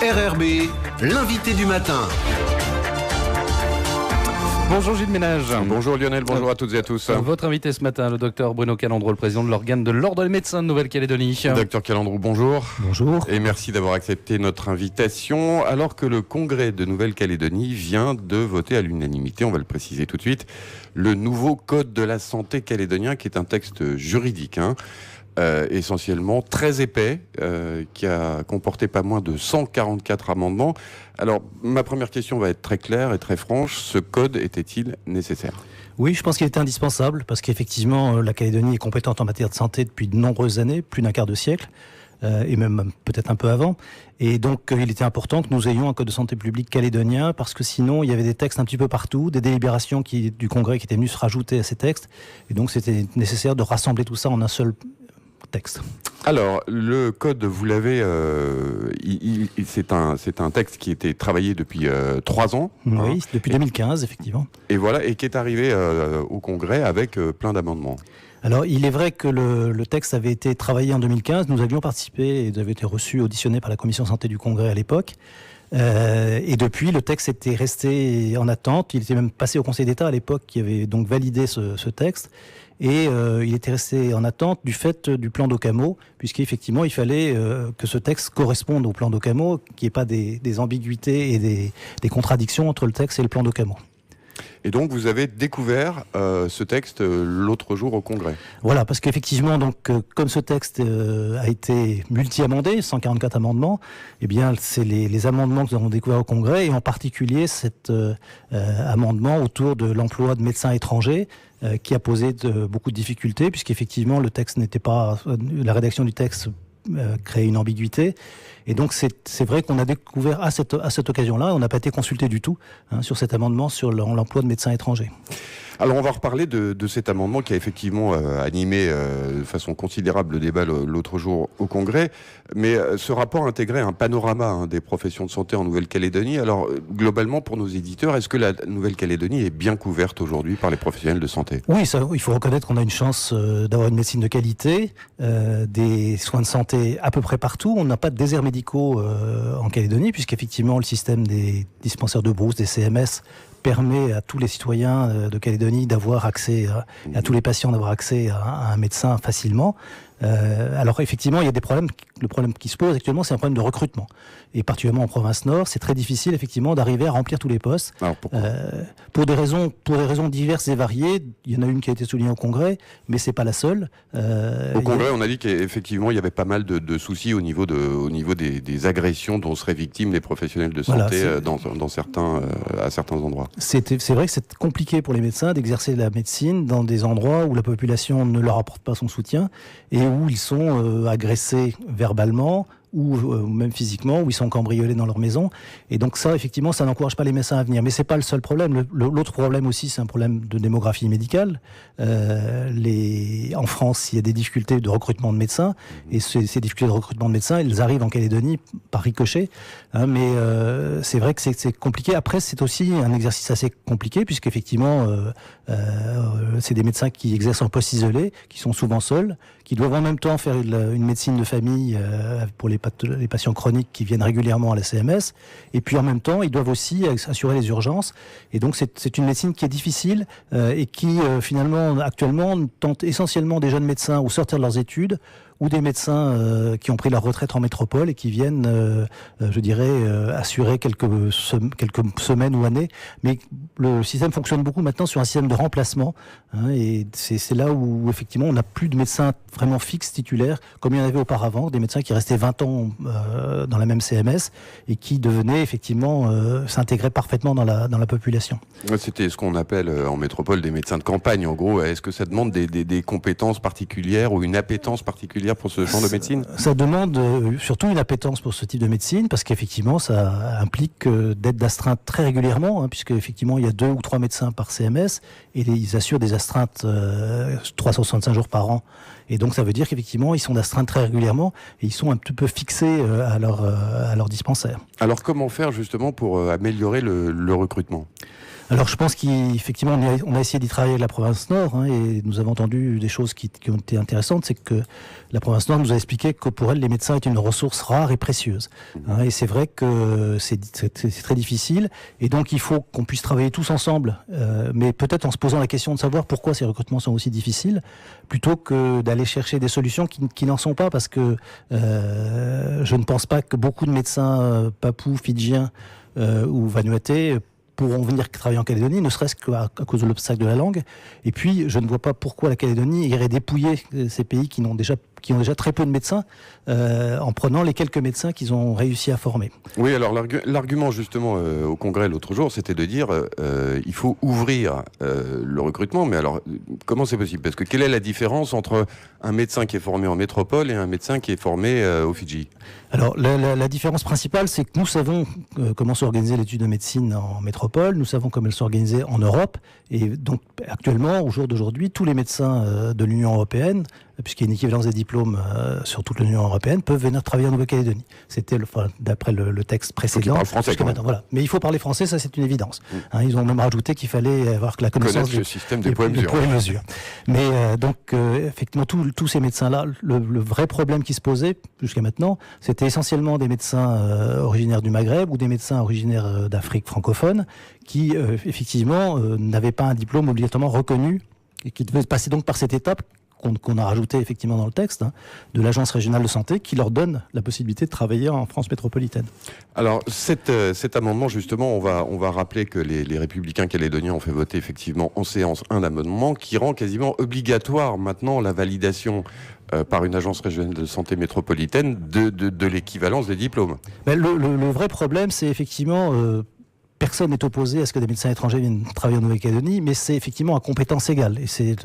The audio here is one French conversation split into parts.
RRB, l'invité du matin. Bonjour Gilles Ménage. Bonjour Lionel, bonjour à toutes et à tous. Votre invité ce matin, le docteur Bruno Calandreau, le président de l'organe de l'Ordre des médecins de Nouvelle-Calédonie. Docteur Calandreau, bonjour. Bonjour. Et merci d'avoir accepté notre invitation. Alors que le Congrès de Nouvelle-Calédonie vient de voter à l'unanimité, on va le préciser tout de suite, le nouveau Code de la santé calédonien, qui est un texte juridique, essentiellement très épais, qui a comporté pas moins de 144 amendements. Alors, ma première question va être très claire et très franche. Ce code était-il nécessaire ? Oui, je pense qu'il était indispensable parce qu'effectivement, la Calédonie est compétente en matière de santé depuis de nombreuses années, plus d'un quart de siècle, et même peut-être un peu avant. Et donc, il était important que nous ayons un code de santé publique calédonien parce que sinon, il y avait des textes un petit peu partout, des délibérations du Congrès qui étaient venues se rajouter à ces textes. Et donc, c'était nécessaire de rassembler tout ça en un seul texte. Alors, le code, vous l'avez, c'est un texte qui a été travaillé depuis 3 ans. Oui, depuis 2015, effectivement. Et voilà, et qui est arrivé au Congrès avec plein d'amendements. Alors, il est vrai que le texte avait été travaillé en 2015. Nous avions participé et avait été reçu, auditionné par la Commission santé du Congrès à l'époque. Et depuis, le texte était resté en attente. Il était même passé au Conseil d'État à l'époque, qui avait donc validé ce texte. Et il était resté en attente du fait du plan d'Ocamo, puisqu'effectivement, il fallait que ce texte corresponde au plan d'Ocamo, qu'il n'y ait pas des ambiguïtés et des contradictions entre le texte et le plan d'Ocamo. Et donc, vous avez découvert ce texte l'autre jour au Congrès. Voilà, parce qu'effectivement, donc, comme ce texte a été multi-amendé, 144 amendements, eh bien, c'est les amendements que nous avons découverts au Congrès, et en particulier cet amendement autour de l'emploi de médecins étrangers, qui a posé beaucoup de difficultés, puisqu'effectivement, le texte n'était pas... la rédaction du texte créait une ambiguïté. Et donc, c'est vrai qu'on a découvert à cette occasion-là, on n'a pas été consulté du tout sur cet amendement sur l'emploi de médecins étrangers. Alors, on va reparler de cet amendement qui a effectivement animé de façon considérable le débat l'autre jour au Congrès. Mais ce rapport intégrait un panorama des professions de santé en Nouvelle-Calédonie. Alors, globalement, pour nos éditeurs, est-ce que la Nouvelle-Calédonie est bien couverte aujourd'hui par les professionnels de santé ? Oui, il faut reconnaître qu'on a une chance d'avoir une médecine de qualité, des soins de santé à peu près partout. On n'a pas de déserts médicaux en Calédonie, puisqu'effectivement, le système des dispensaires de brousse, des CMS, permet à tous les citoyens de Calédonie d'avoir accès, à tous les patients d'avoir accès à un médecin facilement. Alors effectivement, il y a des problèmes. Le problème qui se pose actuellement, c'est un problème de recrutement. Et particulièrement en province nord, c'est très difficile effectivement d'arriver à remplir tous les postes. Alors pourquoi ? Pour des raisons diverses et variées. Il y en a une qui a été soulignée au Congrès, mais c'est pas la seule. Au Congrès, on a dit qu'effectivement, il y avait pas mal de soucis au niveau des agressions dont seraient victimes les professionnels de santé à certains endroits. C'est vrai que c'est compliqué pour les médecins d'exercer la médecine dans des endroits où la population ne leur apporte pas son soutien et où ils sont agressés verbalement ou même physiquement, où ils sont cambriolés dans leur maison. Et donc ça, effectivement, ça n'encourage pas les médecins à venir. Mais c'est pas le seul problème. L'autre problème aussi, c'est un problème de démographie médicale. En France, il y a des difficultés de recrutement de médecins. Et ces difficultés de recrutement de médecins, elles arrivent en Calédonie par ricochet. Mais c'est vrai que c'est compliqué. Après, c'est aussi un exercice assez compliqué, puisqu'effectivement, c'est des médecins qui exercent en poste isolé, qui sont souvent seuls, qui doivent en même temps faire une médecine de famille pour les patients chroniques qui viennent régulièrement à la CMS, et puis en même temps, ils doivent aussi assurer les urgences. Et donc, c'est une médecine qui est difficile et qui, finalement, actuellement, tente essentiellement des jeunes médecins ou sortir de leurs études, ou des médecins qui ont pris leur retraite en métropole et qui viennent, assurer quelques semaines ou années. Mais le système fonctionne beaucoup maintenant sur un système de remplacement. Et c'est là où, effectivement, on n'a plus de médecins vraiment fixes, titulaires, comme il y en avait auparavant, des médecins qui restaient 20 ans dans la même CMS et qui devenaient, effectivement, s'intégrer parfaitement dans la population. C'était ce qu'on appelle en métropole des médecins de campagne, en gros. Est-ce que ça demande des compétences particulières ou une appétence particulière pour ce genre de médecine ? Ça demande surtout une appétence pour ce type de médecine, parce qu'effectivement, ça implique d'être d'astreinte très régulièrement, puisque effectivement, il y a 2 ou 3 médecins par CMS, et ils assurent des astreintes 365 jours par an. Et donc, ça veut dire qu'effectivement, ils sont d'astreinte très régulièrement, et ils sont un petit peu fixés à leur dispensaire. Alors, comment faire justement pour améliorer le recrutement ? Alors je pense qu'effectivement on a essayé d'y travailler avec la province Nord, et nous avons entendu des choses qui ont été intéressantes. C'est que la province Nord nous a expliqué que pour elle les médecins étaient une ressource rare et précieuse. Et c'est vrai que c'est très difficile, et donc il faut qu'on puisse travailler tous ensemble, mais peut-être en se posant la question de savoir pourquoi ces recrutements sont aussi difficiles, plutôt que d'aller chercher des solutions qui n'en sont pas, parce que je ne pense pas que beaucoup de médecins papous, fidjiens ou vanuatais pourront venir travailler en Calédonie, ne serait-ce qu'à cause de l'obstacle de la langue. Et puis, je ne vois pas pourquoi la Calédonie irait dépouiller ces pays qui ont déjà très peu de médecins, en prenant les quelques médecins qu'ils ont réussi à former. Oui, alors l'argument justement au Congrès l'autre jour, c'était de dire il faut ouvrir le recrutement. Mais alors, comment c'est possible? Parce que quelle est la différence entre un médecin qui est formé en métropole et un médecin qui est formé aux Fidji? Alors, la différence principale, c'est que nous savons comment s'organiser l'étude de médecine en métropole, nous savons comment elle s'organiser en Europe, et donc actuellement, au jour d'aujourd'hui, tous les médecins de l'Union européenne, puisqu'il y a une équivalence des diplômes sur toute l'Union européenne, peuvent venir travailler en Nouvelle-Calédonie. C'était d'après le texte précédent. Donc, français, quand même. Voilà. Mais il faut parler français, ça c'est une évidence. Ils ont même rajouté qu'il fallait avoir la connaissance du système des poids et mesures. Mais donc effectivement, tous ces médecins-là, le vrai problème qui se posait jusqu'à maintenant, c'était essentiellement des médecins originaires du Maghreb ou des médecins originaires d'Afrique francophone qui effectivement n'avaient pas un diplôme obligatoirement reconnu et qui devaient passer donc par cette étape qu'on a rajouté effectivement dans le texte, de l'Agence régionale de santé, qui leur donne la possibilité de travailler en France métropolitaine. Alors cet amendement, justement, on va rappeler que les Républicains calédoniens ont fait voter effectivement en séance un amendement qui rend quasiment obligatoire maintenant la validation par une agence régionale de santé métropolitaine de l'équivalence des diplômes. Mais le vrai problème, c'est effectivement... Personne n'est opposé à ce que des médecins étrangers viennent travailler en Nouvelle-Calédonie, mais c'est effectivement à compétence égale. Et c'est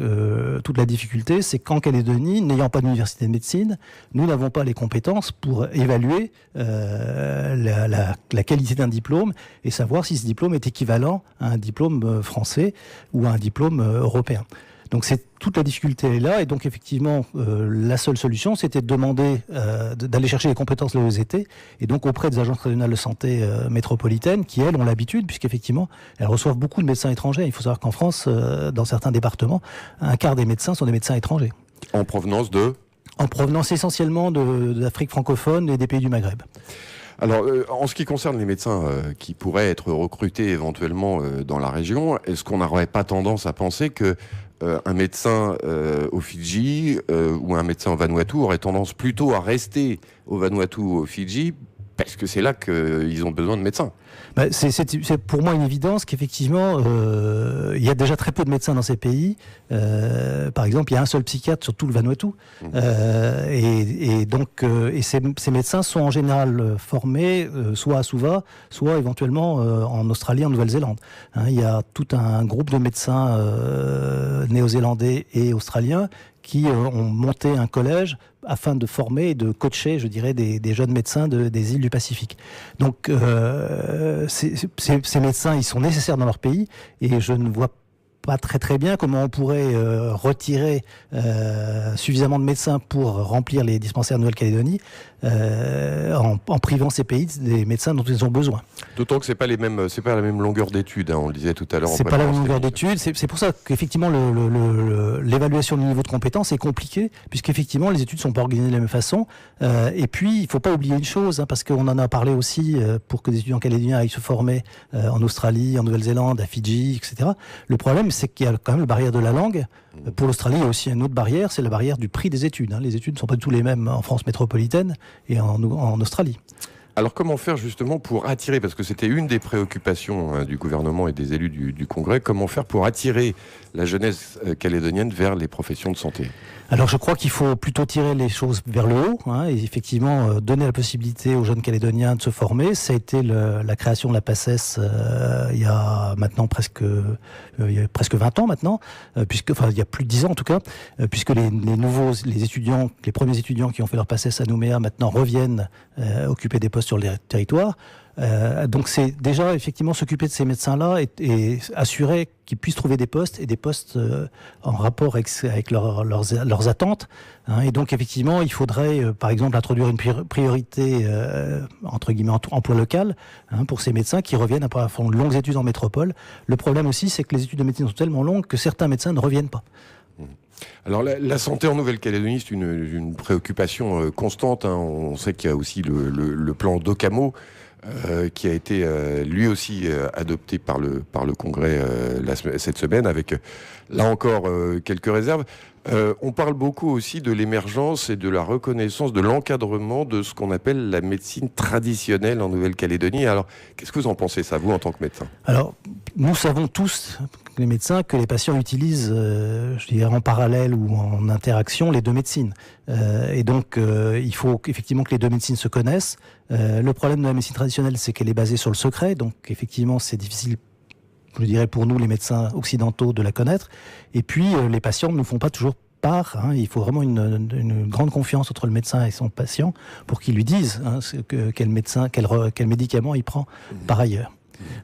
toute la difficulté, c'est qu'en Calédonie, n'ayant pas d'université de médecine, nous n'avons pas les compétences pour évaluer la qualité d'un diplôme et savoir si ce diplôme est équivalent à un diplôme français ou à un diplôme européen. Donc toute la difficulté est là, et donc effectivement la seule solution c'était de demander d'aller chercher les compétences là où elles étaient, et donc auprès des agences régionales de santé métropolitaines qui elles ont l'habitude, puisqu'effectivement elles reçoivent beaucoup de médecins étrangers. Il faut savoir qu'en France, dans certains départements, un quart des médecins sont des médecins étrangers. En provenance essentiellement d'Afrique francophone et des pays du Maghreb. Alors, en ce qui concerne les médecins qui pourraient être recrutés éventuellement dans la région, est-ce qu'on n'aurait pas tendance à penser que un médecin au Fidji ou un médecin au Vanuatu aurait tendance plutôt à rester au Vanuatu ou au Fidji, parce que c'est là qu'ils ont besoin de médecins? C'est pour moi une évidence qu'effectivement, il y a déjà très peu de médecins dans ces pays. Par exemple, il y a un seul psychiatre sur tout le Vanuatu. Et donc, ces médecins sont en général formés soit à Suva, soit éventuellement en Australie, en Nouvelle-Zélande. Il y a tout un groupe de médecins néo-zélandais et australiens qui ont monté un collège afin de former et de coacher, je dirais, des jeunes médecins des îles du Pacifique. Donc, ces médecins, ils sont nécessaires dans leur pays, et je ne vois pas très bien comment on pourrait retirer suffisamment de médecins pour remplir les dispensaires de Nouvelle-Calédonie en privant ces pays des médecins dont ils ont besoin. D'autant que c'est pas la même longueur d'études, on le disait tout à l'heure. C'est pas la même longueur d'études. C'est pour ça qu'effectivement l'évaluation du niveau de compétence est compliquée, puisqu'effectivement les études sont pas organisées de la même façon. Et puis il faut pas oublier une chose, parce qu'on en a parlé aussi pour que des étudiants calédoniens aillent se former en Australie, en Nouvelle-Zélande, à Fidji, etc. Le problème, c'est qu'il y a quand même la barrière de la langue. Pour l'Australie, il y a aussi une autre barrière, c'est la barrière du prix des études. Les études ne sont pas du tout les mêmes en France métropolitaine et en Australie. Alors comment faire justement pour attirer, parce que c'était une des préoccupations du gouvernement et des élus du Congrès, comment faire pour attirer la jeunesse calédonienne vers les professions de santé? Alors je crois qu'il faut plutôt tirer les choses vers le haut, et effectivement donner la possibilité aux jeunes calédoniens de se former. Ça a été la création de la PACES il y a maintenant presque 20 ans maintenant, il y a plus de 10 ans en tout cas, puisque les premiers étudiants qui ont fait leur PACES à Nouméa maintenant reviennent occuper des postes sur le territoire. Donc c'est déjà effectivement s'occuper de ces médecins-là et assurer qu'ils puissent trouver des postes et des postes en rapport avec leurs attentes. Et donc effectivement, il faudrait par exemple introduire une priorité entre guillemets emploi local pour ces médecins qui reviennent après font de longues études en métropole. Le problème aussi, c'est que les études de médecine sont tellement longues que certains médecins ne reviennent pas. Alors la santé en Nouvelle-Calédonie, c'est une préoccupation constante. On sait qu'il y a aussi le plan DOCAMO qui a été lui aussi adopté par le Congrès cette semaine, avec là encore quelques réserves. On parle beaucoup aussi de l'émergence et de la reconnaissance, de l'encadrement de ce qu'on appelle la médecine traditionnelle en Nouvelle-Calédonie. Alors, qu'est-ce que vous en pensez, ça, vous, en tant que médecin ? Alors, nous savons tous, les médecins, que les patients utilisent, je dirais, en parallèle ou en interaction, les deux médecines. Et donc, il faut effectivement que les deux médecines se connaissent. Le problème de la médecine traditionnelle, c'est qu'elle est basée sur le secret. Donc, effectivement, c'est difficile, je dirais, pour nous, les médecins occidentaux, de la connaître. Et puis, les patients ne nous font pas toujours part. Il faut vraiment une grande confiance entre le médecin et son patient pour qu'il lui dise quel médicament il prend par ailleurs.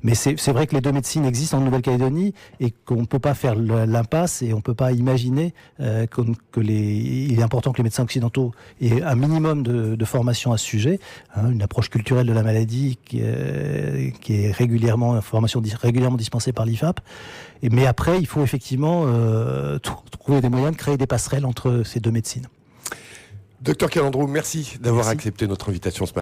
Mais c'est vrai que les deux médecines existent en Nouvelle-Calédonie et qu'on ne peut pas faire l'impasse et on ne peut pas imaginer il est important que les médecins occidentaux aient un minimum de formation à ce sujet, une approche culturelle de la maladie qui est régulièrement dispensée par l'IFAP. Mais après, il faut effectivement trouver des moyens de créer des passerelles entre ces deux médecines. Docteur Calandro, merci d'avoir accepté notre invitation ce matin.